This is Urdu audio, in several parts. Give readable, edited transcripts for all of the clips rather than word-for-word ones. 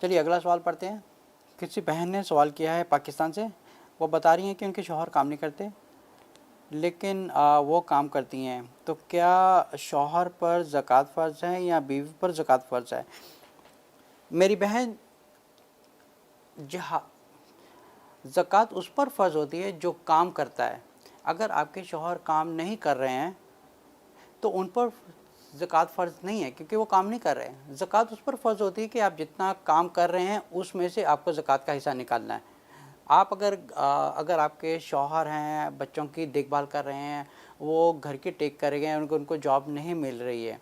چلیے اگلا سوال پڑھتے ہیں۔ کسی بہن نے سوال کیا ہے پاکستان سے، وہ بتا رہی ہیں کہ ان کے شوہر کام نہیں کرتے لیکن وہ کام کرتی ہیں، تو کیا شوہر پر زکوٰۃ فرض ہے یا بیوی پر زکوٰۃ فرض ہے؟ میری بہن، زکوٰۃ اس پر فرض ہوتی ہے جو کام کرتا ہے۔ اگر آپ کے شوہر کام نہیں کر رہے ہیں تو ان پر زکوٰۃ فرض نہیں ہے، کیونکہ وہ کام نہیں کر رہے ہیں۔ زکوٰۃ اس پر فرض ہوتی ہے کہ آپ جتنا کام کر رہے ہیں اس میں سے آپ کو زکوٰۃ کا حصہ نکالنا ہے۔ آپ اگر آپ کے شوہر ہیں، بچوں کی دیکھ بھال کر رہے ہیں، وہ گھر کی ٹیک کر رہے ہیں، ان کو جاب نہیں مل رہی ہے،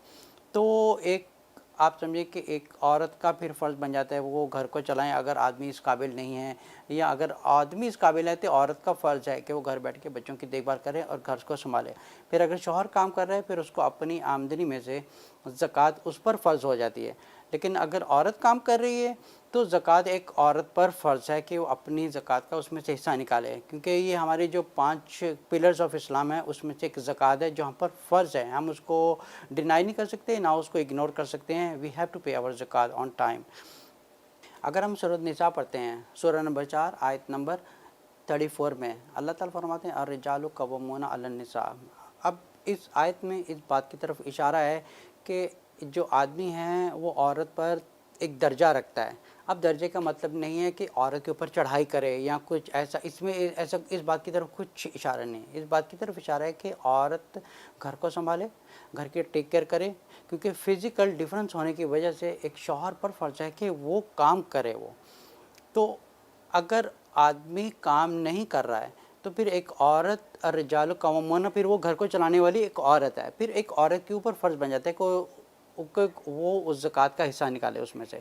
تو ایک آپ سمجھیں کہ ایک عورت کا پھر فرض بن جاتا ہے وہ گھر کو چلائیں اگر آدمی اس قابل نہیں ہے، یا اگر آدمی اس قابل ہے تو عورت کا فرض ہے کہ وہ گھر بیٹھ کے بچوں کی دیکھ بھال کرے اور گھر کو سنبھالے۔ پھر اگر شوہر کام کر رہا ہے پھر اس کو اپنی آمدنی میں سے زکوٰۃ اس پر فرض ہو جاتی ہے۔ لیکن اگر عورت کام کر رہی ہے تو زکوٰۃ ایک عورت پر فرض ہے کہ وہ اپنی زکوٰۃ کا اس میں سے حصہ نکالے، کیونکہ یہ ہمارے جو 5 پلرز آف اسلام ہیں اس میں سے ایک زکوٰۃ ہے جو ہم پر فرض ہے، ہم اس کو ڈینائی نہیں کر سکتے نہ اس کو اگنور کر سکتے ہیں۔ وی ہیو ٹو پے آور زکوٰۃ آن ٹائم۔ اگر ہم سورۃ نساء پڑھتے ہیں، سورہ نمبر 4 آیت نمبر 34 میں اللہ تعالیٰ فرماتے ہیں الرجال قوامون علی النساء۔ اب اس آیت میں اس بات کی طرف اشارہ ہے کہ جو آدمی ہیں وہ عورت پر ایک درجہ رکھتا ہے۔ اب درجے کا مطلب نہیں ہے کہ عورت کے اوپر چڑھائی کرے یا کچھ ایسا، اس میں ایسا اس بات کی طرف کچھ اشارہ نہیں ہے۔ اس بات کی طرف اشارہ ہے کہ عورت گھر کو سنبھالے، گھر کے ٹیک کیئر کرے، کیونکہ فزیکل ڈیفرنس ہونے کی وجہ سے ایک شوہر پر فرض ہے کہ وہ کام کرے۔ وہ تو اگر آدمی کام نہیں کر رہا ہے تو پھر ایک عورت الرجال قوامون، پھر وہ گھر کو چلانے والی ایک عورت ہے، پھر ایک عورت کے اوپر فرض بن جاتا ہے کہ وہ اس زکوٰۃ کا حصہ نکالے اس میں سے۔